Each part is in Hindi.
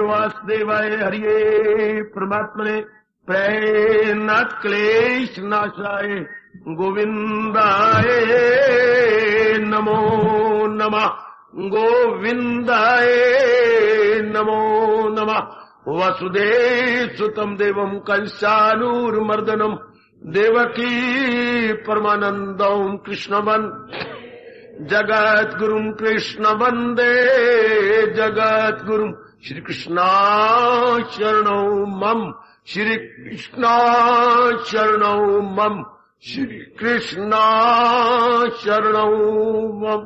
वासुदेवाय हरिये परमात्मने प्रेरणात् क्लेश नाशाय गोविंदाय नमो नमः। गोविंदाय नमो नमः। वसुदेव सुतं देवं कंसानुर्मर्दनं देवकी परमानंदं कृष्णवन् जगद्गुरुं कृष्ण वंदे जगद्गुरुं। श्री कृष्णा शरणौ मम, श्री कृष्णा शरणौ मम, श्री कृष्णा शरणौ मम।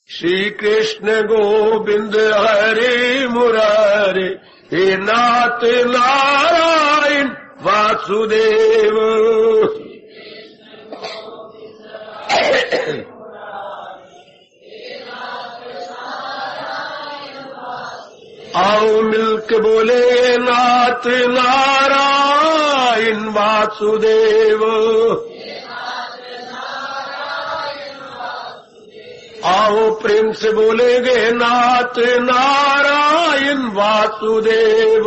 श्री कृष्ण गोविंद हरे मुरारे, हे नाथ नारायण वासुदेव। आओ मिलके बोले नाथ नारायण वासुदेव। आओ प्रेम से बोलेंगे नाथ नारायण वासुदेव।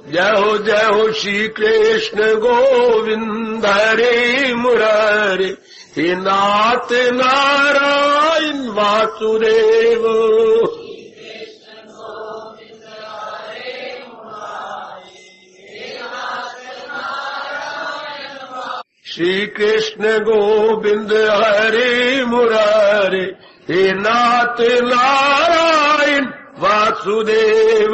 जय हो श्री कृष्ण गोविंद हरे मुरारे, हे नाथ नारायण वासुदेव। श्री कृष्ण गोविंद हरे मुरारे, हे नाथ नारायण वासुदेव।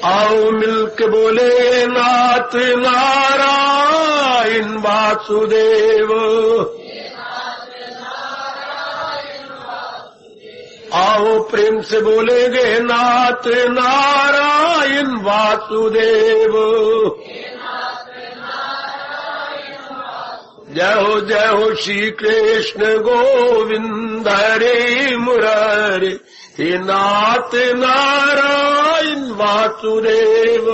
आओ मिलके बोले नाथ नारायण वासुदेव। आओ प्रेम से बोलेंगे नाथ नारायण वासुदेव। जय हो श्री कृष्ण गोविंद हरे मुरारे, हे नाथ नारायण वासुदेव।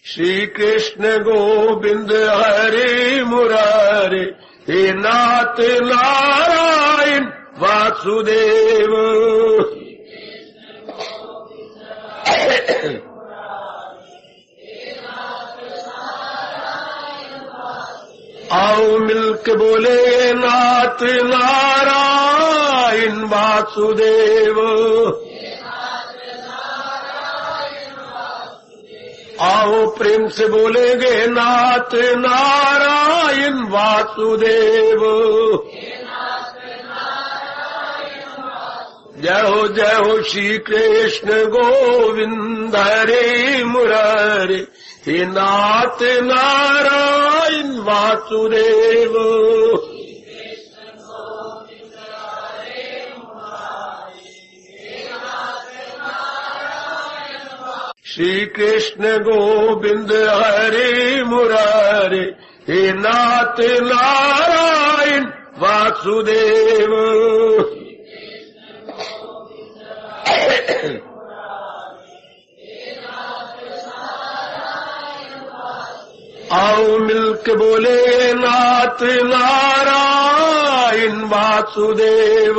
श्री कृष्ण गोविंद हरे मुरारे, हे नाथ नारायण वासुदेव। आओ मिलके बोले नाथ नारायण वासुदेव। आओ प्रेम से बोलेंगे नाथ नारायण वासुदेव। जय हो श्री कृष्ण गोविंद हरे मुरारे, हे नाथ नारायण वासुदेव। श्री कृष्ण गोविंद हरे मुरारे, हे नाथ नारायण वासुदेव। आओ मिलके बोले नाथ नारायण वासुदेव।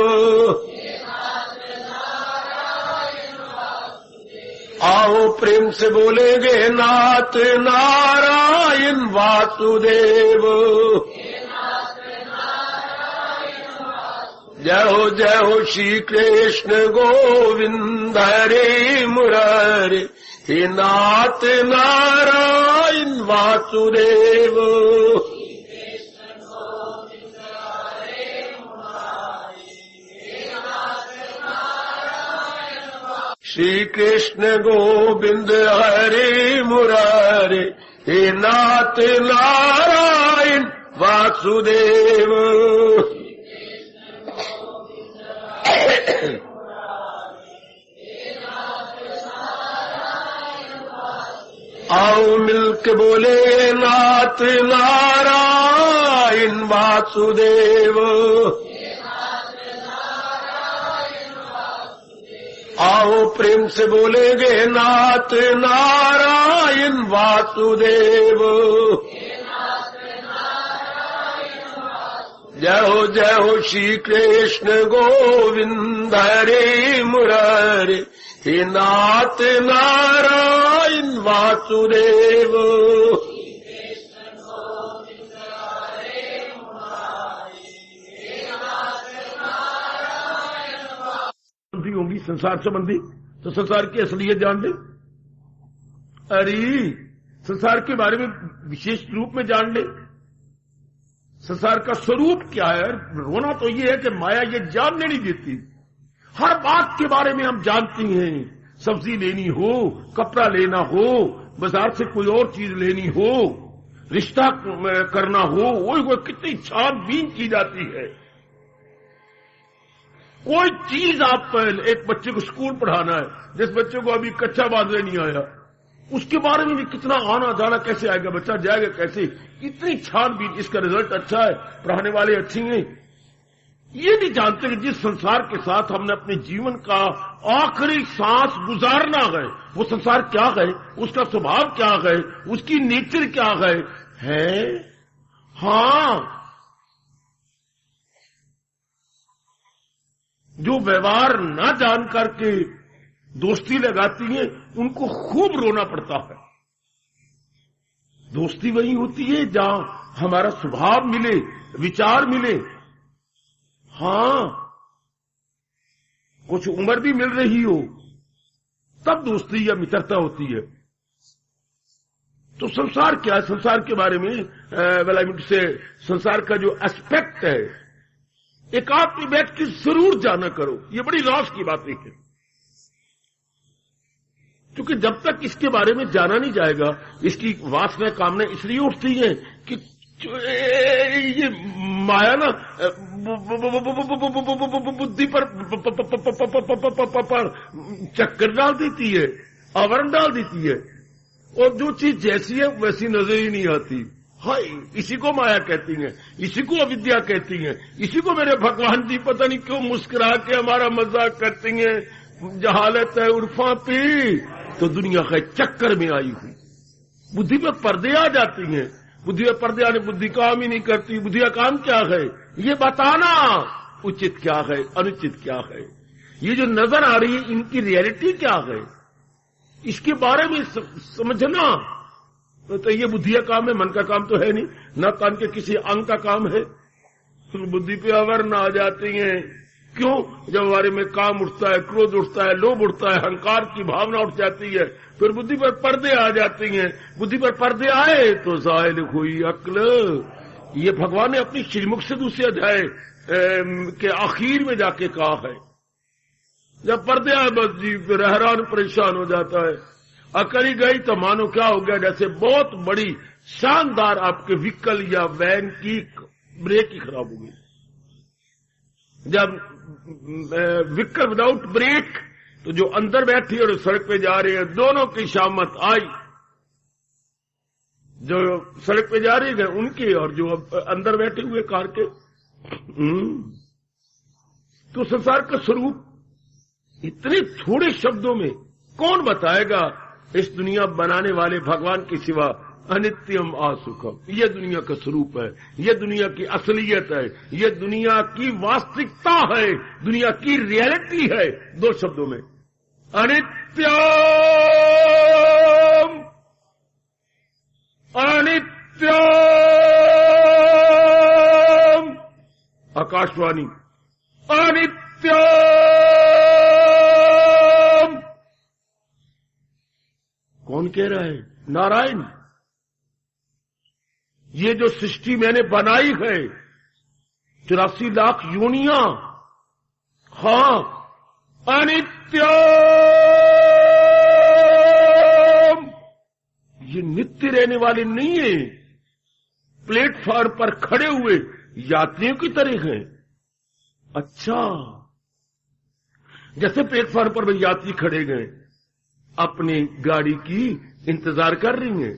आओ प्रेम से बोलेंगे नाथ नारायण वासुदेव। जय हो श्री कृष्ण गोविंद हरे मुरारे, हे नाथ नारायण वासुदेव। श्री कृष्ण गोविंद हरे मुरारे, हे नाथ नारायण वासुदेव। आओ मिलके बोले नाथ नारायण वासुदेव। आओ प्रेम से बोलेंगे नाथ नारायण वासुदेव। जय हो श्री कृष्ण गोविंद हरे मुरारे, हे नाथ नारायण वासुदेव। होंगी संसार संबंधी, तो संसार की असलियत जान ले। अरे संसार के बारे में विशेष रूप में जान ले, संसार का स्वरूप क्या है। रोना तो ये है कि माया ये जानने नहीं देती। हर बात के बारे में हम जानती हैं। सब्जी लेनी हो, कपड़ा लेना हो, बाजार से कोई और चीज लेनी हो, रिश्ता करना हो, वो कितनी छानबीन की जाती है। कोई चीज आप, एक बच्चे को स्कूल पढ़ाना है, जिस बच्चे को अभी कच्चा बांधने नहीं आया, उसके बारे में भी कितना आना जाना, कैसे आएगा बच्चा, जाएगा कैसे, इतनी छानबीन, इसका रिजल्ट अच्छा है, पढ़ाने वाले अच्छे हैं। ये नहीं जानते कि जिस संसार के साथ हमने अपने जीवन का आखिरी सांस गुजारना है, वो संसार क्या है, उसका स्वभाव क्या है, उसकी नेचर क्या है। हाँ, जो व्यवहार ना जान करके दोस्ती लगाती है, उनको खूब रोना पड़ता है। दोस्ती वही होती है जहां हमारा स्वभाव मिले, विचार मिले। हाँ, कुछ उम्र भी मिल रही हो तब दोस्ती या मित्रता होती है। तो संसार क्या है, संसार के बारे में से संसार का जो एस्पेक्ट है, एक आदमी बैठ के जरूर जाना करो। ये बड़ी राज की बात है, क्योंकि जब तक इसके बारे में जाना नहीं जाएगा, इसकी वासना कामना इसलिए उठती है कि ये माया ना बुद्धि पर चक्कर डाल देती है, आवरण डाल देती है, और जो चीज जैसी है वैसी नजर ही नहीं आती। हाय, इसी को माया कहती हैं, इसी को अविद्या कहती हैं, इसी को मेरे भगवान जी पता नहीं क्यों मुस्कुरा के हमारा मजाक करती हैं। जहालत है उर्फा पे, तो दुनिया के चक्कर में आई हुई बुद्धि पे पर्दे आ जाती हैं। बुद्धि पे पर्दे आने, बुद्धि काम ही नहीं करती। बुद्धि का काम क्या है, ये बताना उचित क्या है, अनुचित क्या है। ये जो नजर आ रही है, इनकी रियलिटी क्या है, इसके बारे में समझना। तो ये बुद्धि का काम है, मन का काम तो है नहीं, न कान के किसी अंग का काम है। तो बुद्धि पे आवरण आ जाती हैं। क्यों? जब हमारे में काम उठता है, क्रोध उठता है, लोभ उठता है, अहंकार की भावना उठ जाती है, फिर बुद्धि पर पर्दे आ जाती हैं। बुद्धि पर पर्दे आए तो ज़ाहिल हुई अक्ल। ये भगवान ने अपनी श्रीमुख से दूसरे अध्याय के आखिर में जाके कहा है। जब पर्दे आए बस जी फिर हैरान परेशान हो जाता है। अकल ही गई तो मानो क्या हो गया, जैसे बहुत बड़ी शानदार आपके व्हीकल या वैन की ब्रेक ही खराब हो गई। जब व्हीकल विदाउट ब्रेक, तो जो अंदर बैठी और सड़क पे जा रहे हैं, दोनों की शामत आई। जो सड़क पे जा रहे हैं उनके, और जो अंदर बैठे हुए कार के। तो संसार का स्वरूप इतने थोड़े शब्दों में कौन बताएगा, इस दुनिया बनाने वाले भगवान के सिवा। अनित्यम असुखम, यह दुनिया का स्वरूप है, यह दुनिया की असलियत है, यह दुनिया की वास्तविकता है, दुनिया की रियलिटी है। दो शब्दों में, अनित्यम अनित्यम। आकाशवाणी, अनित्यम। कौन कह रहा है? नारायण। ये जो सृष्टि मैंने बनाई है, 84 लाख योनियां, हाँ, अनित्यम। ये नित्य रहने वाले नहीं है, प्लेटफॉर्म पर खड़े हुए यात्रियों की तरह हैं। अच्छा, जैसे प्लेटफॉर्म पर वे यात्री खड़े गए, अपनी गाड़ी की इंतजार कर रही हैं।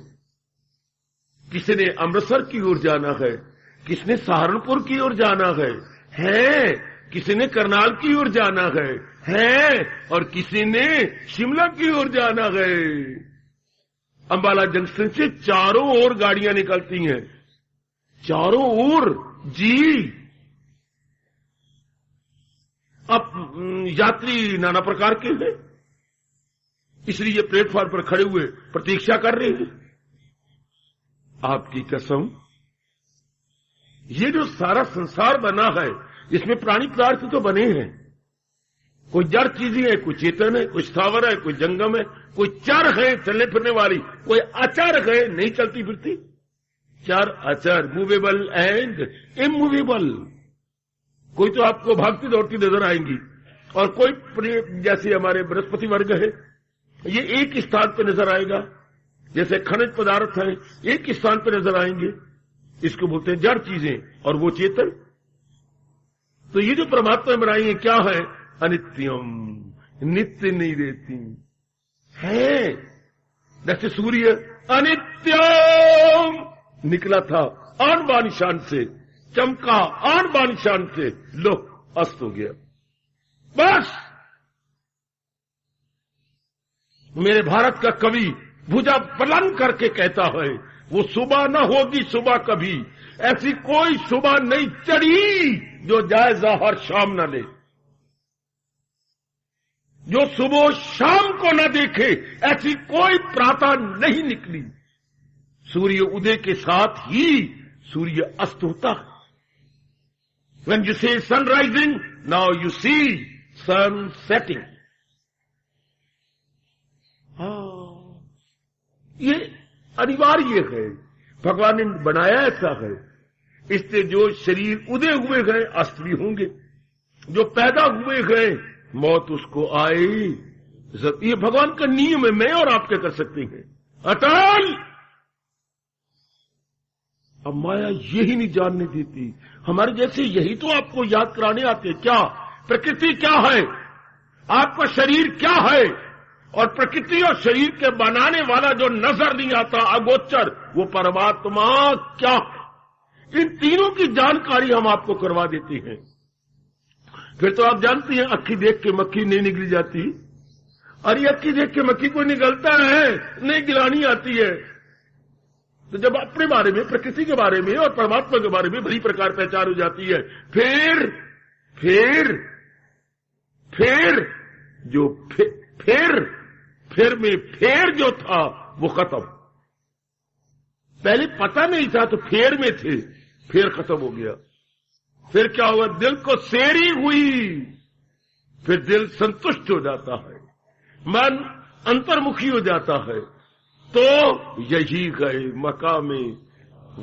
किसी ने अमृतसर की ओर जाना है, किसने सहारनपुर की ओर जाना है। किसी ने करनाल की ओर जाना है और किसी ने शिमला की ओर जाना है। अंबाला जंक्शन से चारों ओर गाड़ियां निकलती हैं, चारों ओर जी। अब यात्री नाना प्रकार के हैं, इसलिए प्लेटफॉर्म पर खड़े हुए प्रतीक्षा कर रहे हैं। आपकी कसम, ये जो सारा संसार बना है इसमें प्राणी पदार्थ तो बने हैं, कोई जड़ चीजें है, कोई चेतन है, कोई स्थावर है, कोई जंगम है, कोई चर है चलने फिरने वाली, कोई अचर है नहीं चलती फिरती। चार अचर, मूवेबल एंड इमूवेबल। कोई तो आपको भागती दौड़ती नजर आएंगी और कोई जैसे हमारे बृहस्पति वर्ग है, ये एक स्थान पर नजर आएगा। जैसे खनिज पदार्थ है एक ही स्थान पर नजर आएंगे, इसको बोलते हैं जड़ चीजें, और वो चेतन। तो ये जो परमात्मा में बनाई है क्या है? अनित्यम, नित्य नहीं रहती है। जैसे सूर्य अनित्यम निकला था आन बान शान से, चमका आन बान शान से, लो अस्त हो गया। बस मेरे भारत का कवि भुजा बुलंद करके कहता है, वो सुबह न होगी सुबह कभी, ऐसी कोई सुबह नहीं चढ़ी जो जायजा हर शाम न ले। जो सुबह शाम को न देखे ऐसी कोई प्रातः नहीं निकली। सूर्य उदय के साथ ही सूर्य अस्त होता है। When you say sun rising, now you see sun setting. ये अनिवार्य है, भगवान ने बनाया ऐसा है। इससे जो शरीर उदय हुए गए अस्त भी होंगे, जो पैदा हुए गए मौत उसको आए। ये भगवान का नियम है, मैं और आप क्या कर सकते हैं? अटल। अब माया यही नहीं जानने देती, हमारे जैसे यही तो आपको याद कराने आते। क्या प्रकृति क्या है, आपका शरीर क्या है, और प्रकृति और शरीर के बनाने वाला जो नजर नहीं आता अगोचर, वो परमात्मा क्या है। इन तीनों की जानकारी हम आपको करवा देते हैं। फिर तो आप जानती हैं अक्खी देख के मक्खी नहीं निकली जाती, और ये अक्खी देख के मक्खी को निकलता है, नहीं गिलानी आती है। तो जब अपने बारे में, प्रकृति के बारे में और परमात्मा के बारे में बड़ी प्रकार पहचान हो जाती है, फिर जो फिर में फेर जो था वो खत्म। पहले पता नहीं था तो फेर में थे, फिर खत्म हो गया। फिर क्या हुआ? दिल को सेरी हुई, फिर दिल संतुष्ट हो जाता है, मन अंतर्मुखी हो जाता है। तो यही गए मकामे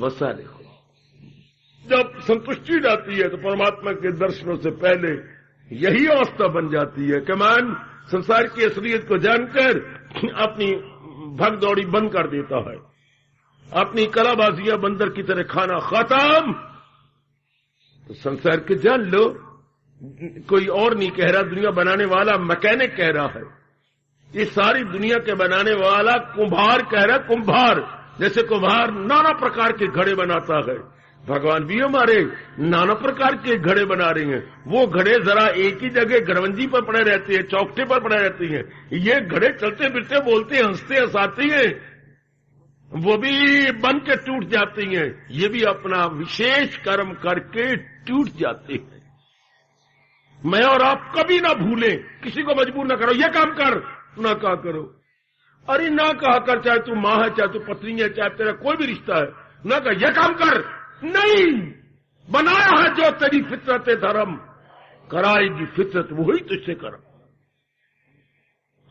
वसाले हो। जब संतुष्टि जाती है तो परमात्मा के दर्शनों से पहले यही अवस्था बन जाती है कि मन संसार की असलियत को जानकर अपनी भगदौड़ी बंद कर देता है, अपनी कलाबाजियां बंदर की तरह खाना खत्म। तो संसार के जान लो, कोई और नहीं कह रहा, दुनिया बनाने वाला मैकेनिक कह रहा है। ये सारी दुनिया के बनाने वाला कुम्हार कह रहा है, कुम्हार। जैसे कुम्हार नाना प्रकार के घड़े बनाता है, भगवान भी हमारे नाना प्रकार के घड़े बना रहे हैं। वो घड़े जरा एक ही जगह घड़वंजी पर पड़े रहते हैं, चौकटे पर पड़े रहते हैं। ये घड़े चलते फिरते, बोलते, हंसते हंसाते हैं, वो भी बन के टूट जाती हैं। ये भी अपना विशेष कर्म करके टूट जाते हैं। मैं और आप कभी ना भूलें, किसी को मजबूर ना करो, ये काम कर, ना कहा करो। अरे ना कहा कर, चाहे तू माँ है, चाहे तू पत्नी है, चाहे तेरा कोई भी रिश्ता है, ना कहा ये काम कर। नहीं, बनाया है जो तेरी फितरत धर्म, कराएगी फितरत वही तुझसे कर्म।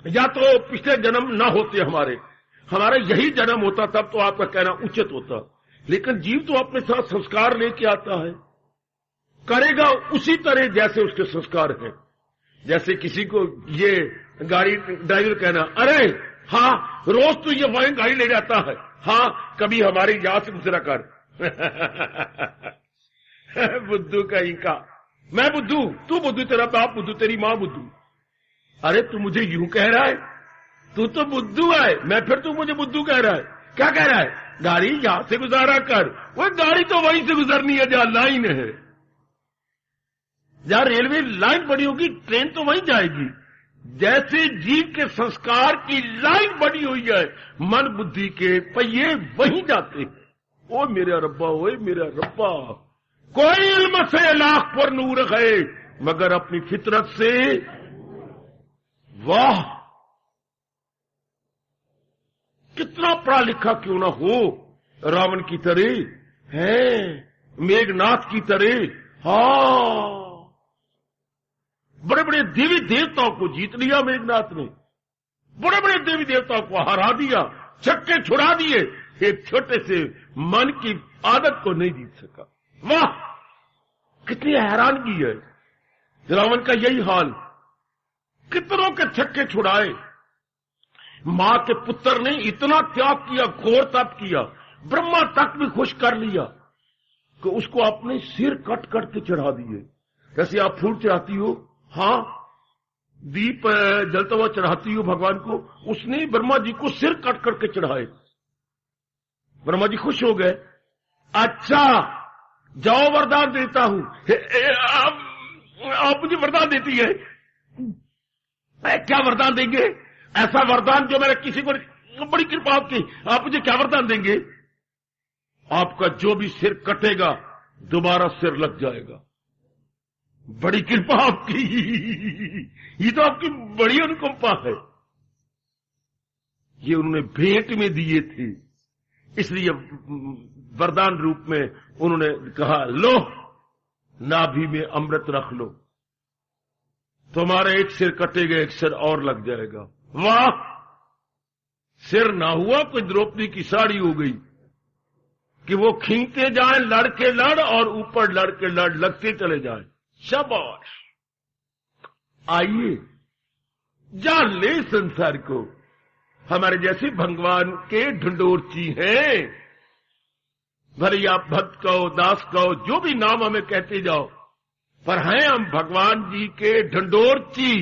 या तो पिछले जन्म ना होते हमारा यही जन्म होता, तब तो आपका कहना उचित होता। लेकिन जीव तो अपने साथ संस्कार लेके आता है, करेगा उसी तरह जैसे उसके संस्कार हैं। जैसे किसी को ये गाड़ी ड्राइवर कहना, अरे हाँ रोज तो ये वही गाड़ी ले जाता है, हाँ कभी हमारे यहां से गुजरा कर। बुद्धू कहीं का, मैं बुद्धू, तू बुद्धू, तेरा बाप बुद्धू, तेरी माँ बुद्धू। अरे तू मुझे यूं कह रहा है, तू तो बुद्धू है, मैं फिर तू मुझे बुद्धू कह रहा है। क्या कह रहा है? गाड़ी यहां से गुजारा कर। वो गाड़ी तो वहीं से गुजरनी है जहां लाइन है। जहां रेलवे लाइन बनी होगी ट्रेन तो वहीं जाएगी। जैसे जीव के संस्कार की लाइन बनी हुई है, मन बुद्धि के पहिए वहीं जाते हैं। ओ मेरा रब्बा, ओए मेरा रब्बा, कोई इल्म से लाख पर नूर है मगर अपनी फितरत से। वाह, कितना पढ़ा लिखा क्यों ना हो, रावण की तरह है, मेघनाथ की तरह, हाँ, बड़े बड़े देवी देवताओं को जीत लिया मेघनाथ ने, बड़े बड़े देवी देवताओं को हरा दिया, छक्के छुड़ा दिए, एक छोटे से मन की आदत को नहीं जीत सका। वाह, कितनी हैरानगी है। रावण का यही हाल, कितनों के छक्के छुड़ाए, मां के पुत्र ने इतना त्याग किया, घोर तप किया, ब्रह्मा तक भी खुश कर लिया कि उसको अपने सिर कट कट के चढ़ा दिए। जैसे आप फूल चढ़ाती हो, हाँ, दीप जलता हुआ चढ़ाती हो भगवान को, उसने ब्रह्मा जी को सिर कट करके चढ़ाए। ब्रह्मा जी खुश हो गए। अच्छा, जाओ वरदान देता हूं। आप मुझे वरदान देती है? क्या वरदान देंगे? ऐसा वरदान जो मेरे किसी को, बड़ी कृपा आपकी, आप मुझे क्या वरदान देंगे? आपका जो भी सिर कटेगा दोबारा सिर लग जाएगा। बड़ी कृपा आपकी, ये तो आपकी बड़ी अनुकंपा है। ये उन्होंने भेंट में दिए थे, इसलिए वरदान रूप में उन्होंने कहा, लो नाभि में अमृत रख लो, तुम्हारा एक सिर कटेगा, एक सिर और लग जाएगा। वाह, सिर ना हुआ कोई द्रौपदी की साड़ी हो गई कि वो खींचते जाए लड़के लड़ और ऊपर लड़के लड़ लगते चले जाए। शाबाश, आइए जान ले संसार को, हमारे जैसे भगवान के ढंडोरची हैं। भले आप भक्त कहो, दास कहो, जो भी नाम हमें कहते जाओ, पर हैं हम भगवान जी के ढंडोरची।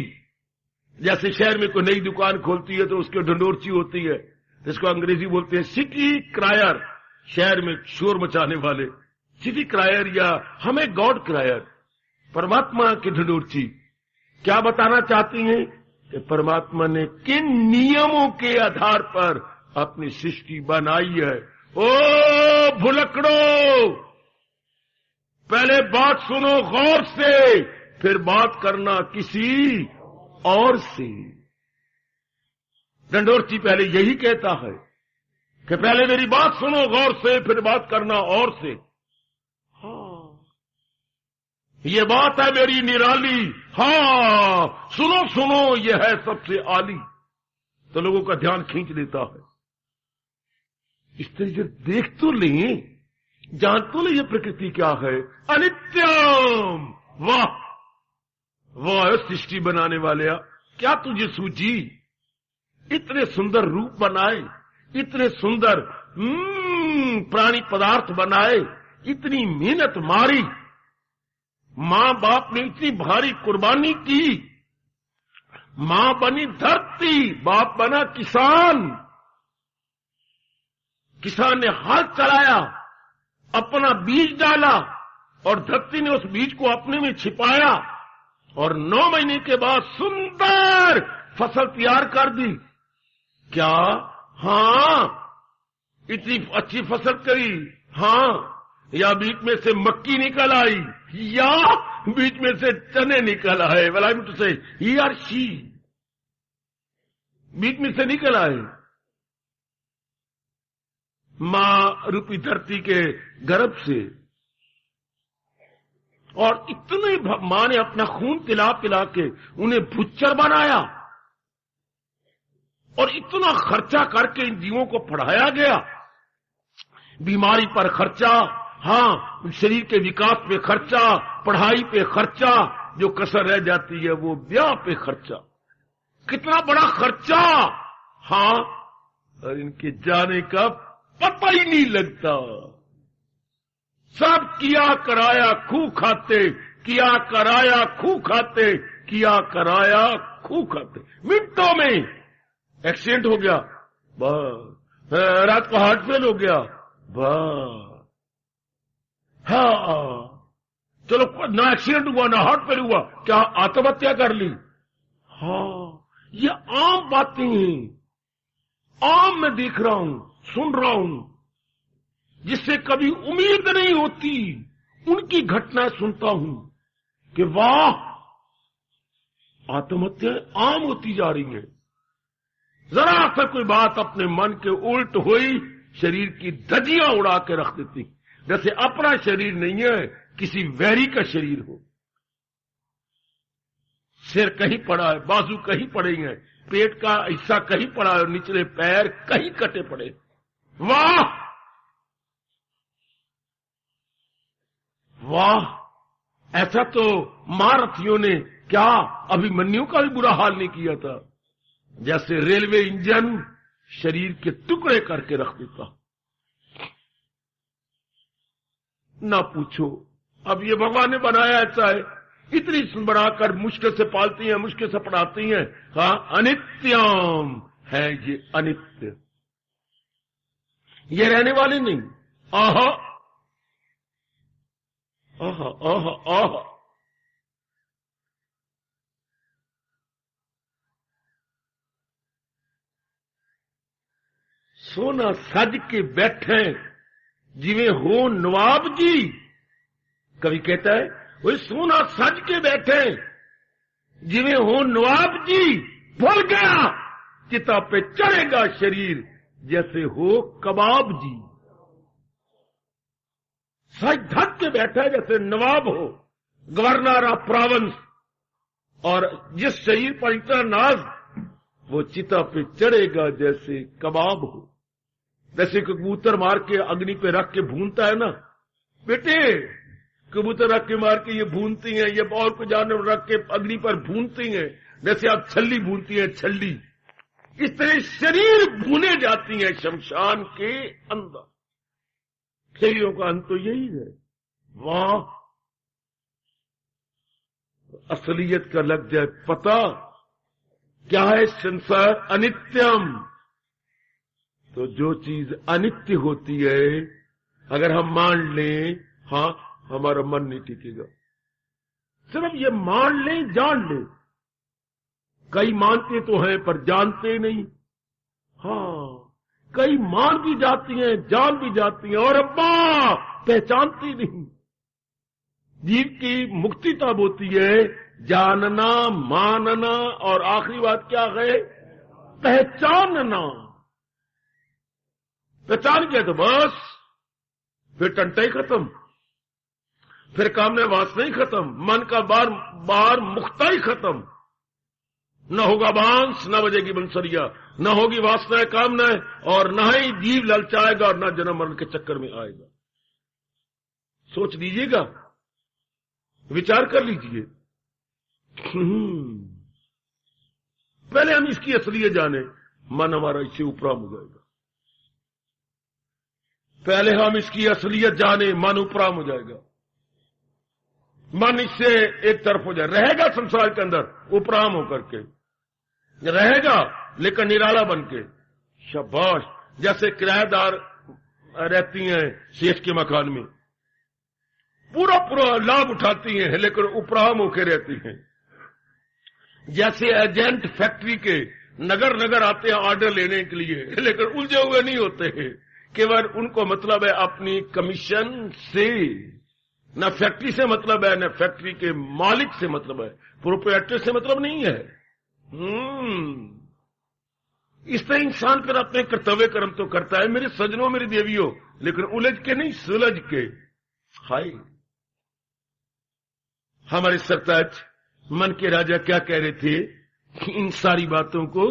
जैसे शहर में कोई नई दुकान खोलती है तो उसके ढंडोरची होती है, जिसको अंग्रेजी बोलते हैं सिटी क्रायर, शहर में शोर मचाने वाले, सिटी क्रायर, या हमें गॉड क्रायर, परमात्मा के ढंडोरची। क्या बताना चाहती हैं कि परमात्मा ने किन नियमों के आधार पर अपनी सृष्टि बनाई है। ओ भुलकड़ो, पहले बात सुनो गौर से, फिर बात करना किसी और से। ढंडोरची पहले यही कहता है कि पहले मेरी बात सुनो गौर से, फिर बात करना और से। हाँ, ये बात है मेरी निराली, हाँ सुनो सुनो, ये है सबसे आली। तो लोगों का ध्यान खींच लेता है। इस तरीके देख तो लें, जान तो ले ये प्रकृति क्या है, अनित्यम। वाह वाह, सृष्टि बनाने वाले, क्या तुझे सूझी? इतने सुंदर रूप बनाए, इतने सुंदर प्राणी पदार्थ बनाए, इतनी मेहनत मारी, मां बाप ने इतनी भारी कुर्बानी की। मां बनी धरती, बाप बना किसान। किसान ने हाथ चलाया, अपना बीज डाला और धरती ने उस बीज को अपने में छिपाया और 9 महीने के बाद सुंदर फसल तैयार कर दी। क्या? हाँ, इतनी अच्छी फसल करी। हाँ, या बीच में से मक्की निकल आई, या बीच में से चने निकल आए। वेल आई एम टू से ही और शी, बीच में से निकल आए। मां रूपी धरती के गर्भ से, और इतने मां ने अपना खून पिला पिला के उन्हें भुच्चर बनाया, और इतना खर्चा करके इन जीवों को पढ़ाया गया। बीमारी पर खर्चा, हाँ, शरीर के विकास पे खर्चा, पढ़ाई पे खर्चा, जो कसर रह जाती है वो ब्याह पे खर्चा। कितना बड़ा खर्चा, हाँ, और इनके जाने का पता ही नहीं लगता। सब किया कराया खूह खाते, किया कराया खूह खाते, किया कराया खूह खाते। मिनटों में एक्सीडेंट हो गया, बस। रात को हार्ट फेल हो गया, बस। हाँ, चलो ना एक्सीडेंट हुआ ना हार्ट फेल हुआ, क्या आत्महत्या कर ली? हाँ, ये आम बातें हैं, आम मैं देख रहा हूं, सुन रहा हूं, जिससे कभी उम्मीद नहीं होती, उनकी घटना सुनता हूं कि वाह, आत्महत्याएं आम होती जा रही हैं। जरा सा कोई बात अपने मन के उल्ट हुई, शरीर की धज्जियां उड़ा के रख देती, जैसे अपना शरीर नहीं है, किसी वैरी का शरीर हो। सिर कहीं पड़ा है, बाजू कहीं पड़े हैं, पेट का हिस्सा कहीं पड़ा है, निचले पैर कहीं कटे पड़े। वाह वाह, ऐसा तो महारथियों ने क्या अभिमन्यु का भी बुरा हाल नहीं किया था, जैसे रेलवे इंजन शरीर के टुकड़े करके रख देता। ना पूछो, अब ये भगवान ने बनाया ऐसा है, इतनी बनाकर मुश्किल से पालती हैं, मुश्किल से पढ़ाती हैं। हाँ, अनित्यम है ये, अनित्य, ये रहने वाले नहीं। आहा आहा आहा आहा, सोना सज के बैठे जिਵੇਂ हो नवाब जी। कवि कहता है, वो सोना सज के बैठे जिਵੇਂ हो नवाब जी, भूल गया चिता पे चढ़ेगा शरीर जैसे हो कबाब जी। सज धज के बैठा है जैसे नवाब हो, गवर्नर ऑफ प्रोविंस, और जिस शरीर पर इतना नाज, वो चिता पे चढ़ेगा जैसे कबाब हो। जैसे कबूतर मार के अग्नि पे रख के भूनता है ना, बेटे कबूतर रख के मार के ये भूनती हैं, ये और को जानवर रख के अग्नि पर भूनती हैं, जैसे आप छल्ली भूनती हैं, छल्ली, इस तरह शरीर भूने जाती हैं शमशान के अंदर। शरीरों का अंत तो यही है। वाह, असलियत का लग जाए पता, क्या है संसार? अनित्यम। तो जो चीज अनित्य होती है, अगर हम मान लें, हाँ, हमारा मन नहीं टिकेगा। सिर्फ ये मान लें, जान लें। कई मानते तो हैं पर जानते नहीं। हाँ, कई मान भी जाती हैं, जान भी जाती हैं, और अब्बा पहचानती नहीं। जीव की मुक्ति तब होती है जानना, मानना, और आखिरी बात क्या है? पहचानना। पहचान गया तो बस, फिर टंटा ही खत्म, फिर कामना वासना ही खत्म, मन का बार मुक्ता ही खत्म। न होगा बांस, न बजेगी बंसुरिया, न होगी वासनाएं कामनाएं, और न ही जीव ललचाएगा, और न जन्म मरण के चक्कर में आएगा। सोच लीजिएगा, विचार कर लीजिए। पहले हम इसकी असलियत जाने, मन हमारा इससे उपराम हो जाएगा। पहले हम इसकी असलियत जाने, मन उपराम हो जाएगा। मन इससे एक तरफ हो जाए, रहेगा संसार के अंदर उपराम होकर के रहेगा, लेकिन निराला बन के। शाबाश, जैसे किराएदार रहती हैं सेठ के मकान में, पूरा लाभ उठाती हैं, लेकिन उपराम होकर रहती हैं। जैसे एजेंट फैक्ट्री के नगर नगर आते हैं ऑर्डर लेने के लिए, लेकिन उलझे हुए नहीं होते हैं। केवल उनको मतलब है अपनी कमीशन से, न फैक्ट्री से मतलब है, न फैक्ट्री के मालिक से मतलब है, प्रोप्राइटर से मतलब नहीं है। इस तरह इंसान फिर अपने कर्तव्य कर्म तो करता है, मेरे सजनों, मेरी देवियों, लेकिन उलझ के नहीं, सुलझ के। हाय, हमारे सरताज मन के राजा क्या कह रहे थे कि इन सारी बातों को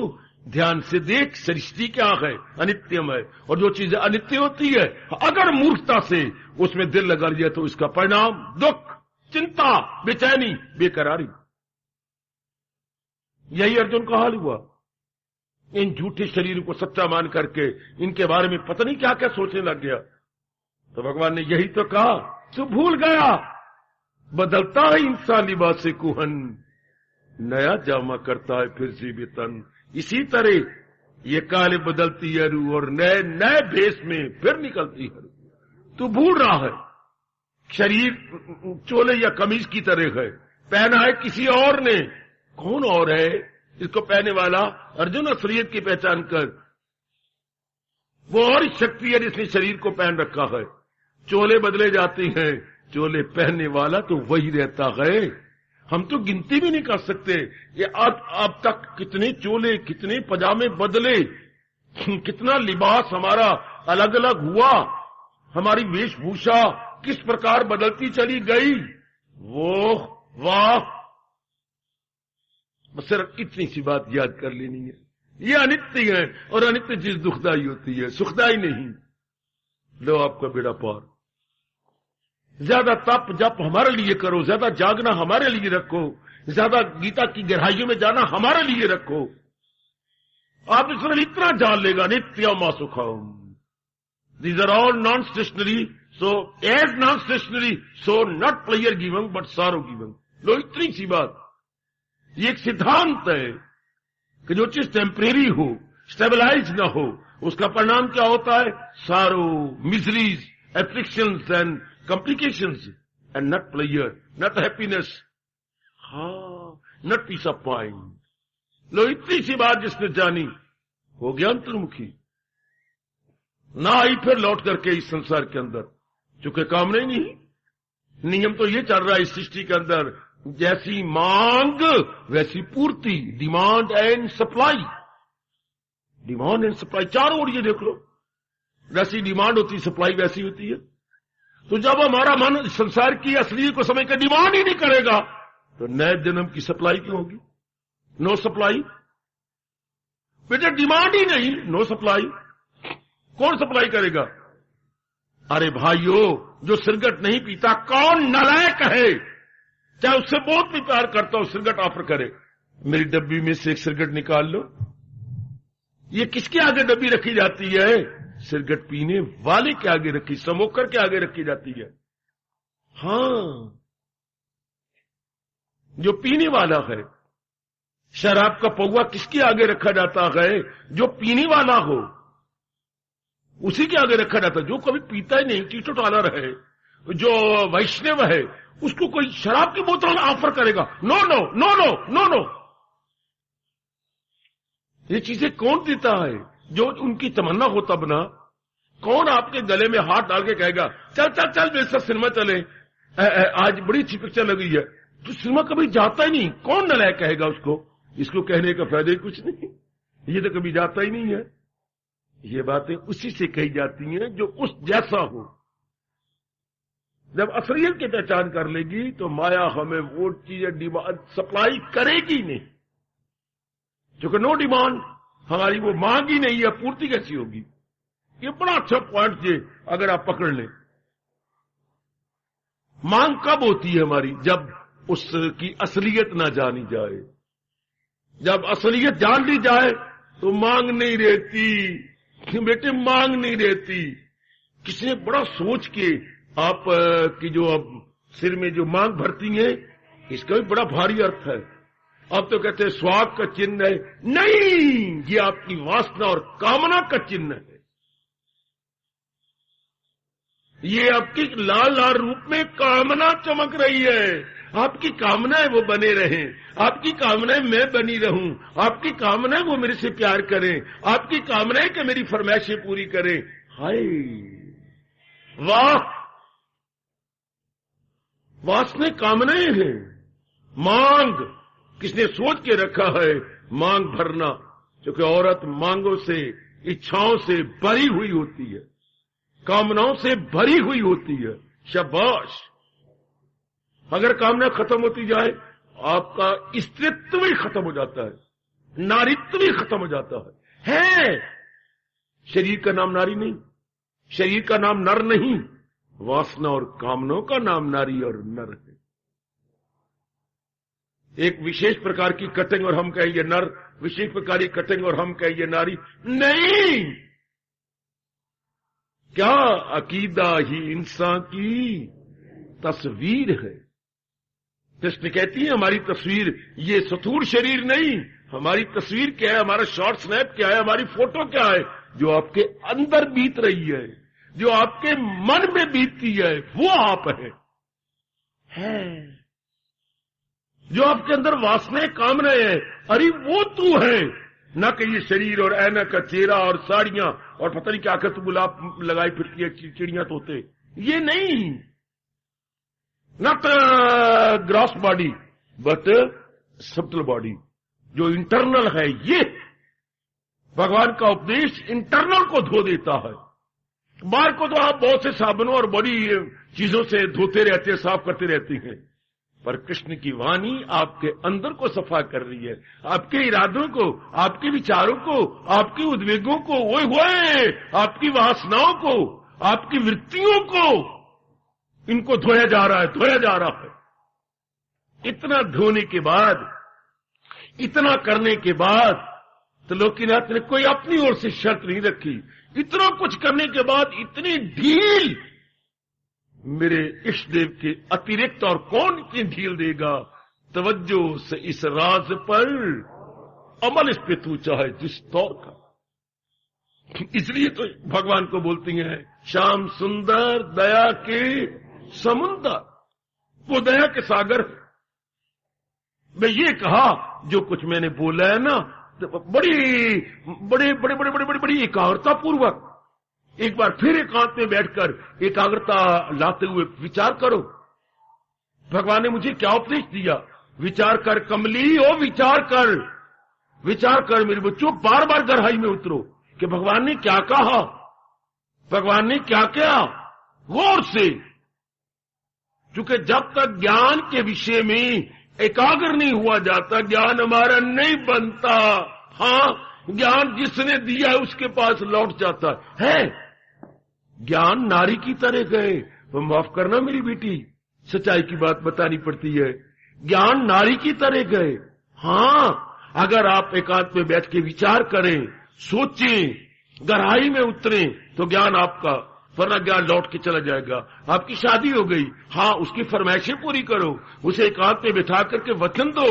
ध्यान से देख, सृष्टि क्या है? अनित्यम है, और जो चीजें अनित्य होती है, अगर मूर्खता से उसमें दिल लगा लिया तो इसका परिणाम दुख, चिंता, बेचैनी, बेकरारी। यही अर्जुन का हाल हुआ। इन झूठे शरीर को सच्चा मान करके इनके बारे में पता नहीं क्या क्या सोचने लग गया। तो भगवान ने यही तो कहा, तू भूल गया, बदलता है इंसान लिबास से कुहन, नया जामा करता है फिर जीवितन। इसी तरह ये काले बदलती है रू, और नए नए भेष में फिर निकलती है। तू भूल रहा है शरीर चोले या कमीज की तरह है, पहना है किसी और ने। कौन और है इसको पहनने वाला? अर्जुन असलियत की पहचान कर, वो और शक्ति है जिसने शरीर को पहन रखा है। चोले बदले जाते हैं, चोले पहनने वाला तो वही रहता है। हम तो गिनती भी नहीं कर सकते ये अब तक कितने चोले, कितने पजामे बदले, कितना लिबास हमारा अलग अलग हुआ, हमारी वेशभूषा किस प्रकार बदलती चली गई। वो वाह, बस सिर्फ इतनी सी बात याद कर लेनी है, ये अनित्य है और अनित्य चीज दुखदाई होती है, सुखदाई नहीं। लो आपका बेड़ा पार। ज्यादा तप जप हमारे लिए करो, ज्यादा जागना हमारे लिए रखो, ज्यादा गीता की गहराइयों में जाना हमारे लिए रखो। आप इसमें इतना जान लेगा, नित्यम सुखम। These are all non stationary, so as non stationary so not pleasure giving but sorrow giving. लो इतनी सी बात, ये एक सिद्धांत है कि जो चीज टेम्परेरी हो, स्टेबलाइज ना हो, उसका परिणाम क्या होता है? Sorrow, miseries, afflictions and complications, and not player, not happiness, not peace of mind. लो इतनी सी बात जिसने जानी हो गया अंतर्मुखी, ना आई फिर लौट करके इस संसार के अंदर, चूंकि कामना ही नहीं। नियम तो ये चल रहा है इस सृष्टि के अंदर, जैसी मांग वैसी पूर्ति, demand and supply, demand and supply चारों ओर ये देख लो। वैसी डिमांड होती, सप्लाई वैसी होती है। तो जब हमारा मन संसार की असलियत को समझ कर डिमांड ही नहीं करेगा तो नए जन्म की सप्लाई क्यों होगी? नो सप्लाई बेटा, डिमांड ही नहीं, नो सप्लाई। कौन सप्लाई करेगा? अरे भाइयों, जो सिगरेट नहीं पीता कौन नालायक है? चाहे उससे बहुत भी प्यार करता हो, सिगरेट ऑफर करे, मेरी डब्बी में से एक सिगरेट निकाल लो। ये किसके आगे डब्बी रखी जाती है? सिगरेट पीने वाले के आगे रखी, स्मोकर के आगे रखी जाती है। हां, जो पीने वाला है। शराब का पौवा किसके आगे रखा जाता है? जो पीने वाला हो उसी के आगे रखा जाता है। जो कभी पीता ही नहीं, टीटोटालर है, जो वैष्णव है, उसको कोई शराब की बोतल ऑफर करेगा? No no no no no no. ये चीजें कौन देता है? जो उनकी तमन्ना हो तब ना। कौन आपके गले में हाथ डाल के कहेगा चल चल चल मेरे साथ सिनेमा चले, आज बड़ी अच्छी पिक्चर लगी है, तो सिनेमा कभी जाता ही नहीं। कौन नालायक कहेगा उसको? इसको कहने का फायदा ही कुछ नहीं, ये तो कभी जाता ही नहीं है। ये बातें उसी से कही जाती हैं जो उस जैसा हो। जब असलियत की पहचान कर लेगी तो माया हमें वो चीजें डिमांड सप्लाई करेगी नहीं, क्योंकि नो डिमांड, हमारी वो मांग ही नहीं है, पूर्ति कैसी होगी? ये बड़ा अच्छा पॉइंट है, अगर आप पकड़ लें। मांग कब होती है हमारी? जब उसकी असलियत ना जानी जाए। जब असलियत जान ली जाए तो मांग नहीं रहती बेटे, मांग नहीं रहती। किसी ने बड़ा सोच के आप की जो अब सिर में जो मांग भरती है, इसका भी बड़ा भारी अर्थ है। अब तो कहते हैं स्वाग का चिन्ह है। नहीं, ये आपकी वासना और कामना का चिन्ह है। ये आपकी लाल लाल रूप में कामना चमक रही है। आपकी कामना है वो बने रहें, आपकी कामना है मैं बनी रहूं, आपकी कामना है वो मेरे से प्यार करें, आपकी कामना है कि मेरी फरमाइशें पूरी करें। हाय वाह, वासना कामनाएं हैं। मांग किसने सोच के रखा है? मांग भरना, क्योंकि औरत मांगों से, इच्छाओं से भरी हुई होती है, कामनाओं से भरी हुई होती है। शाबाश। अगर कामना खत्म होती जाए, आपका स्त्रीत्व ही खत्म हो जाता है, नारीत्व ही खत्म हो जाता है। शरीर का नाम नारी नहीं, शरीर का नाम नर नहीं, वासना और कामनाओं का नाम नारी और नर है। एक विशेष प्रकार की कटिंग और हम कहेंगे नर, विशेष प्रकार की कटिंग और हम कहेंगे नारी नहीं। क्या अकीदा ही इंसान की तस्वीर है। कृष्ण कहती है हमारी तस्वीर ये स्थूल शरीर नहीं, हमारी तस्वीर क्या है, हमारा शॉर्ट स्नैप क्या है, हमारी फोटो क्या है, जो आपके अंदर बीत रही है। जो आपके मन में बीतती है वो आप है। जो आपके अंदर वासनाएं कामनाएं है, अरे वो तू है। न कि ये शरीर और ऐनक का चेहरा और साड़ियां और पता नहीं क्या कर तू गुलाब लगाई फिरती है चिड़ियां तोते, ये नहीं। Not gross body but subtle body, जो इंटरनल है। ये भगवान का उपदेश इंटरनल को धो देता है। बाहर को तो आप बहुत से साबुनों और बड़ी चीजों से धोते रहते हैं, साफ करते रहते हैं, पर कृष्ण की वाणी आपके अंदर को सफा कर रही है, आपके इरादों को, आपके विचारों को, आपके उद्वेगों को, ओए आपकी वासनाओं को, आपकी वृत्तियों को, इनको धोया जा रहा है, धोया जा रहा है। इतना धोने के बाद, इतना करने के बाद तो लोकीनाथ ने कोई अपनी ओर से शर्त नहीं रखी। इतना कुछ करने के बाद इतनी ढील मेरे इष्ट देव के अतिरिक्त और कौन इतनी ढील देगा। तवज्जो से इस राज पर, अमल इस पे तू चाहे जिस तौर का। इसलिए तो भगवान को बोलती हैं श्याम सुंदर दया के समुंदर, वो दया के सागर। मैं ये कहा जो कुछ मैंने बोला है ना, बड़ी एकाग्रता पूर्वक एक बार फिर एकांत में बैठकर एकाग्रता लाते हुए विचार करो। भगवान ने मुझे क्या उपदेश दिया? विचार कर कमली, ओ विचार कर, विचार कर मेरे बच्चों, बार बार गहराई में उतरो कि भगवान ने क्या कहा, भगवान ने क्या किया, गौर से। क्योंकि जब तक ज्ञान के विषय में एकाग्र नहीं हुआ जाता, ज्ञान हमारा नहीं बनता। हाँ, ज्ञान जिसने दिया है उसके पास लौट जाता है। ज्ञान नारी की तरह गए, वो माफ करना मेरी बेटी, सच्चाई की बात बतानी पड़ती है। ज्ञान नारी की तरह गए। हाँ, अगर आप एकांत में बैठ के विचार करें, सोचें, गहराई में उतरें, तो ज्ञान आपका, वरना ज्ञान लौट के चला जाएगा। आपकी शादी हो गई, हाँ, उसकी फरमाइशें पूरी करो, उसे एकांत में बिठा करके वचन दो,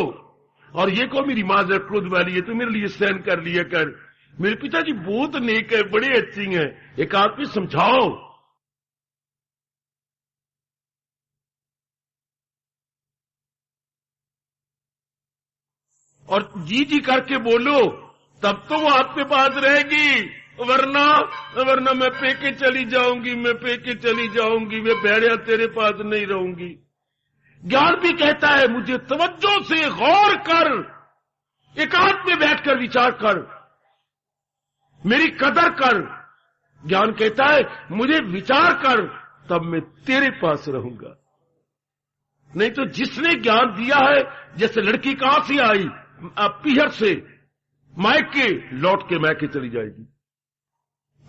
और ये को मेरी मां जरा क्रोध वाली है, तो मेरे लिए सहन कर लिया कर, मेरे पिताजी बहुत नेक है, बड़े अच्छी हैं, एकांत में समझाओ। और जी जी करके बोलो, तब तो वो आपके पास रहेगी, वरना मैं पेके चली जाऊंगी, मैं पेके चली जाऊंगी, मैं भेड़िया तेरे पास नहीं रहूंगी। ज्ञान भी कहता है मुझे तवज्जो से गौर कर, एकांत में बैठकर विचार कर, मेरी कदर कर। ज्ञान कहता है मुझे विचार कर, तब मैं तेरे पास रहूंगा। नहीं तो जिसने ज्ञान दिया है, जैसे लड़की कहां से आई, पीहर से, मायके लौट के मैके चली जाएगी।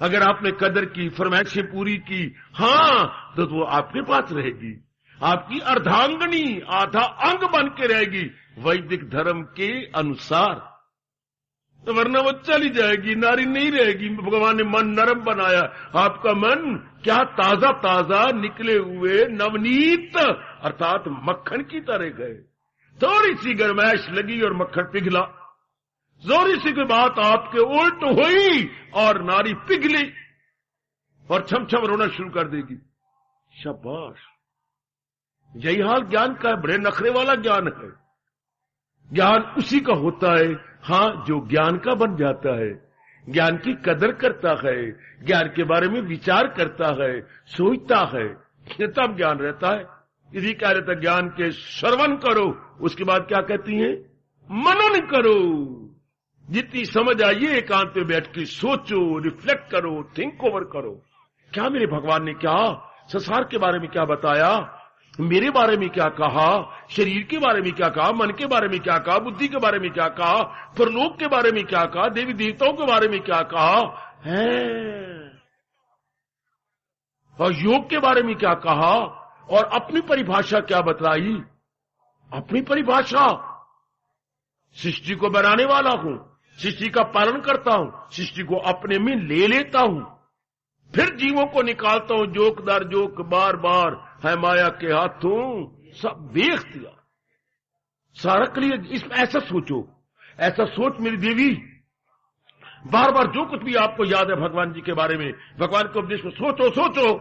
अगर आपने कदर की, फरमाइशें पूरी की, हाँ, तो वो आपके पास रहेगी, आपकी अर्धांगनी, आधा अंग बन के रहेगी वैदिक धर्म के अनुसार। तो वरना वो चली जाएगी, नारी नहीं रहेगी। भगवान ने मन नरम बनाया, आपका मन क्या ताजा ताजा निकले हुए नवनीत अर्थात मक्खन की तरह गए। थोड़ी सी गरमाइश लगी और मक्खन पिघला, जोरी सी कोई बात आपके उल्ट हुई और नारी पिघली और छम छम रोना शुरू कर देगी। शाबाश, यही हाल ज्ञान का है, बड़े नखरे वाला ज्ञान है। ज्ञान उसी का होता है, हाँ, जो ज्ञान का बन जाता है, ज्ञान की कदर करता है, ज्ञान के बारे में विचार करता है, सोचता है, तब ज्ञान रहता है। इसी क्या रहता है, ज्ञान के श्रवण करो, उसके बाद क्या कहती हैं, मनन करो। जितनी समझ आइए एकांत में बैठ के सोचो, रिफ्लेक्ट करो, थिंक ओवर करो। क्या मेरे भगवान ने क्या संसार के बारे में क्या बताया, मेरे बारे में क्या कहा, शरीर के बारे में क्या कहा, मन के बारे में क्या कहा, बुद्धि के बारे में क्या कहा, परलोक के बारे में क्या कहा, देवी देवताओं के बारे में क्या कहा है, और योग के बारे में क्या कहा, और अपनी परिभाषा क्या बतलाई। अपनी परिभाषा, सृष्टि को बनाने वाला हूं, सृष्टि का पालन करता हूं, सृष्टि को अपने में ले लेता हूं, फिर जीवों को निकालता हूं जोक दर जोक, बार बार है माया के हाथों सब देख दिया सारा के लिए। इसमें ऐसा सोचो, ऐसा सोच मेरी देवी, बार बार जो कुछ भी आपको याद है भगवान जी के बारे में, भगवान के उपदेश को सोचो सोचो,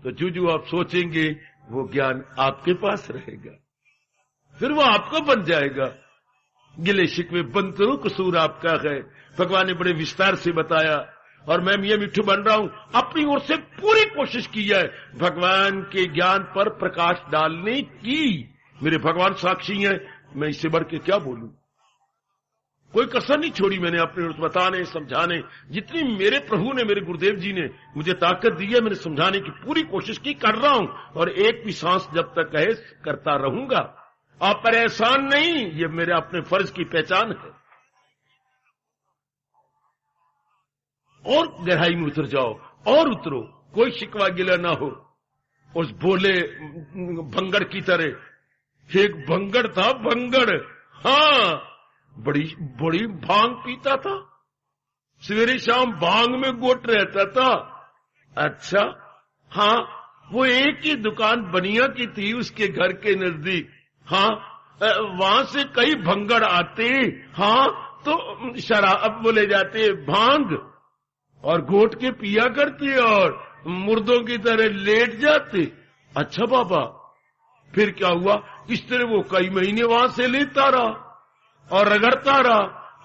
तो जो आप सोचेंगे वो ज्ञान आपके पास रहेगा, फिर वो आपको बन जाएगा। गिले शिकवे बंतरो कसूर आपका है, भगवान ने बड़े विस्तार से बताया। और मैं मियां मिट्ठू बन रहा हूं, अपनी ओर से पूरी कोशिश की है भगवान के ज्ञान पर प्रकाश डालने की। मेरे भगवान साक्षी हैं, मैं इससे बढ़ के क्या बोलूं। कोई कसर नहीं छोड़ी मैंने अपने ओर से बताने समझाने। जितनी मेरे प्रभु ने, मेरे गुरुदेव जी ने मुझे ताकत दी है, मैंने समझाने की पूरी कोशिश की, कर रहा हूं। और एक भी सांस जब तक है करता रहूंगा। आप परेशान नहीं, ये मेरे अपने फर्ज की पहचान है। और गहराई में उतर जाओ और उतरो, कोई शिकवा गिला ना हो। उस बोले भंगड़ की तरह, एक भंगड़ था, भंगड़, हाँ, बड़ी बड़ी भांग पीता था, सवेरे शाम भांग में गोट रहता था। अच्छा, हाँ, वो एक ही दुकान बनिया की थी उसके घर के नजदीक। हाँ, वहां से कई भंगड़ आते, हाँ, तो शराब बोले जाते, भांग, और घोट के पिया करते और मुर्दों की तरह लेट जाते। अच्छा बाबा, फिर क्या हुआ? इस तरह वो कई महीने वहां से लेता रहा और रगड़ता रहा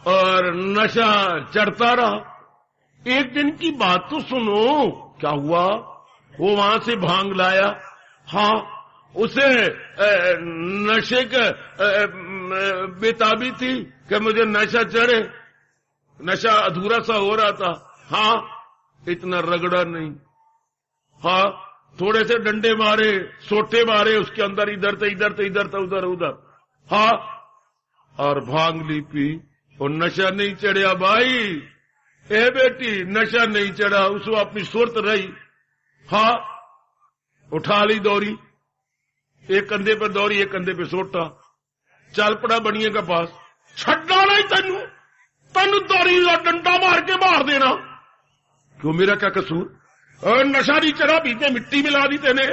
और नशा चढ़ता रहा। एक दिन की बात तो सुनो, क्या हुआ? वो वहां से भांग लाया, हाँ, उसे नशे का बेताबी थी कि मुझे नशा चढ़े, नशा अधूरा सा हो रहा था। हाँ, इतना रगड़ा नहीं, हाँ, थोड़े से डंडे मारे, सोटे मारे उसके अंदर, इधर से इधर से इधर से उधर उधर, हाँ, और भांग ली पी और नशा नहीं चढ़ा भाई। ए बेटी, नशा नहीं चढ़ा, उसको अपनी सुरत रही। हाँ, उठा ली दौरी, एक कंधे पर दौरी, एक कंधे पे सोटा, चल पड़ा बनिए के पास। छड्डा नहीं तेनू, तेनू दौरी का डंडा मार के मार देना। क्यों, मेरा क्या कसूर? नशा नहीं चढ़ा, बीते मिट्टी मिला दी तेने,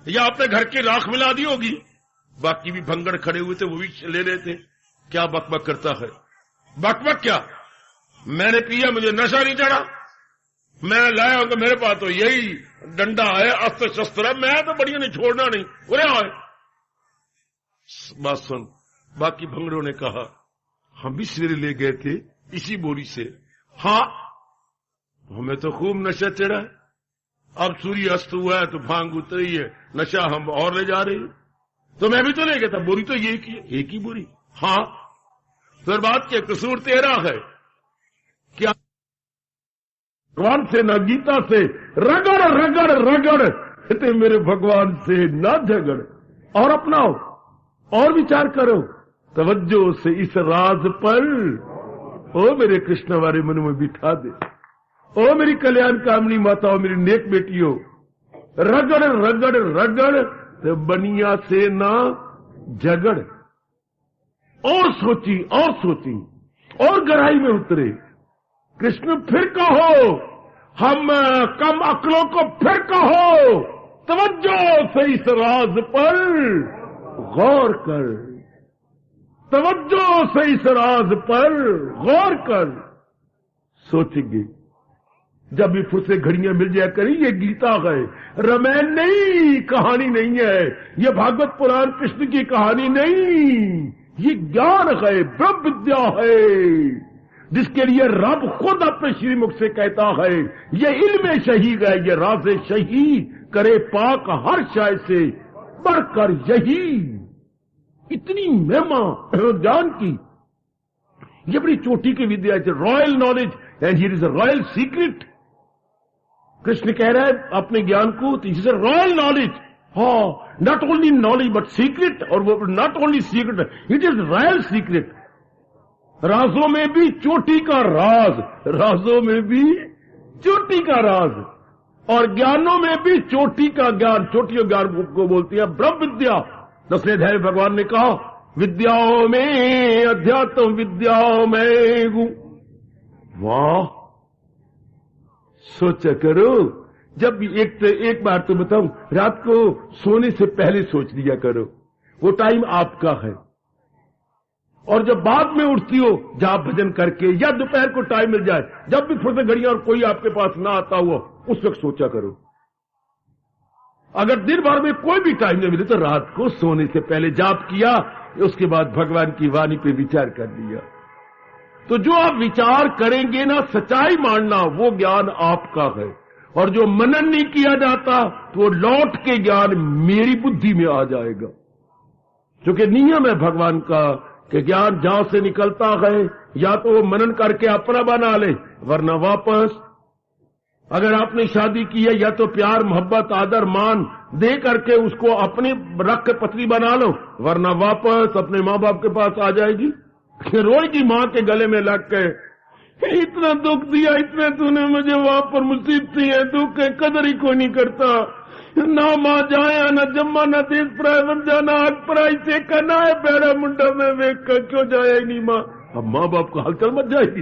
या अपने घर की राख मिला दी होगी। बाकी भी भंगड़ खड़े हुए थे, वो भी ले रहे थे। क्या बकबक करता है? बकबक क्या? मैंने पिया, मुझे नशा नहीं चढ़ा, मैं लाया हूं, मेरे पास तो यही डंडा है, अस्त्र शस्त्र है, मैं तो बढ़िया नहीं, छोड़ना नहीं। बोले आए, बात सुन। बाकी भंगड़ों ने कहा, हम भी सवेरे ले गए थे इसी बोरी से। हाँ, हमें तो खूब नशा चढ़ा है, अब सूर्य अस्त हुआ है तो भांग उतरी है, नशा हम और ले जा रहे हैं। तो मैं भी तो ले गया था, बोरी तो ये की है, एक ही बोरी। हाँ, फिर बात क्या, कसूर तेरा है क्या? भगवान से न गीता से रगड़ रगड़ रगड़, ते मेरे भगवान से न झगड़। और अपनाओ और विचार करो, तवज्जो से इस राज पर, ओ मेरे कृष्ण वाले मन में बिठा दे। ओ मेरी कल्याण कामनी माताओं, मेरी नेक बेटियों, रगड़ रगड़ रगड़, तो बनिया से ना झगड़। और सोची और सोची और गहराई में उतरे। कृष्ण फिर कहो, हम कम अक्लों को फिर कहो, तवज्जो से इस राज पर गौर कर, तवज्जो से इस राज पर गौर कर। सोचेंगे जब भी फुर्सत घड़ियां मिल जाया करें। ये गीता है, रामायण नहीं, कहानी नहीं है, ये भागवत पुराण कृष्ण की कहानी नहीं, ये ज्ञान है, ब्रह्म विद्या है, जिसके लिए रब खुद अपने श्रीमुख से कहता है, ये इल्म शहीद है, ये राज शहीद करे पाक हर शाय से बढ़कर यही। इतनी महिमा ज्ञान की, ये बड़ी चोटी की विद्या है, royal knowledge, and here is a royal secret. Krishna कह रहा है अपने ज्ञान को, this is a royal knowledge. हाँ, not only knowledge but secret, और वो not only secret, it is royal secret. राजों में भी चोटी का राज, राजों में भी चोटी का राज, और ज्ञानों में भी चोटी का ज्ञान। चोटियों ज्ञान को बोलती है ब्रह्म विद्या। 10वें अध्याय भगवान ने कहा, विद्याओं में अध्यात्म विद्याओं में हूं। वाह, सोचा करो, जब भी एक बार तो बताऊं, रात को सोने से पहले सोच लिया करो, वो टाइम आपका है। और जब बाद में उठती हो जाप भजन करके, या दोपहर को टाइम मिल जाए, जब भी फुर्सत घड़ियां और कोई आपके पास ना आता हुआ, उस वक्त सोचा करो। अगर दिन भर में कोई भी टाइम नहीं मिले तो रात को सोने से पहले जाप किया, उसके बाद भगवान की वाणी पे विचार कर लिया। तो जो आप विचार करेंगे ना, सच्चाई मानना, वो ज्ञान आपका है। और जो मनन नहीं किया जाता तो वो लौट के ज्ञान मेरी बुद्धि में आ जाएगा। क्योंकि नियम है भगवान का कि ज्ञान जहां से निकलता है या तो वो मनन करके अपना बना ले, वरना वापस। अगर आपने शादी की है, या तो प्यार मोहब्बत आदर मान दे करके उसको अपने रख के पत्नी बना लो, वरना वापस अपने माँ बाप के पास आ जाएगी। रोएगी माँ के गले में लग के, इतना दुख दिया, इतने तूने मुझे, वहां पर मुसीबती है, दुख है, कदर ही कोई नहीं करता। ना माँ जाया, ना जम्मा, ना देश पराय वंजा, ना आग पराई से करना है पैरा मुंडा में वेख कर, क्यों जाया ही नहीं माँ। अब माँ बाप को हलचल मच जाएगी।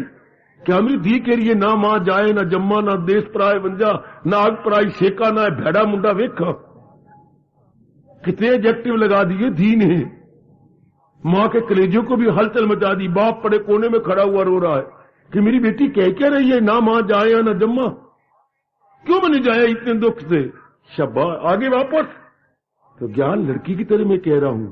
क्या मेरी धी कह रही है ना माँ जाए, ना जम्मा, ना देश पराय वंजा, ना आग पराई सेका, ना भेड़ा मुंडा वेखा। कितने एडजेक्टिव लगा दिए धी ने। माँ के कलेजों को भी हलचल मचा दी। बाप पड़े कोने में खड़ा हुआ रो रहा है कि मेरी बेटी कह क्या रही है, ना माँ जाए ना जम्मा, क्यों मैंने जाया इतने दुख से। शाबाश, आगे वापस। तो ज्ञान लड़की की तरह मैं कह रहा हूं।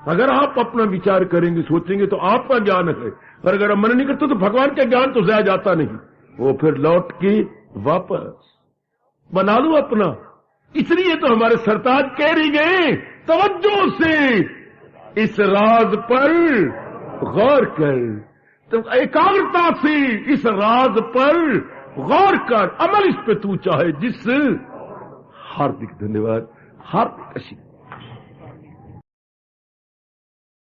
अगर आप अपना विचार करेंगे, सोचेंगे तो आपका ज्ञान है। और अगर आप मन नहीं करते तो भगवान का ज्ञान तो जाया जाता नहीं, वो फिर लौट के वापस बना लो अपना। इसलिए तो हमारे सरताज कह रही गए, तवज्जो से इस राज पर गौर कर, तो एकाग्रता से इस राज पर गौर कर, अमल इस पे तू चाहे जिस। हार्दिक धन्यवाद, हार्दिक आशीर्वाद।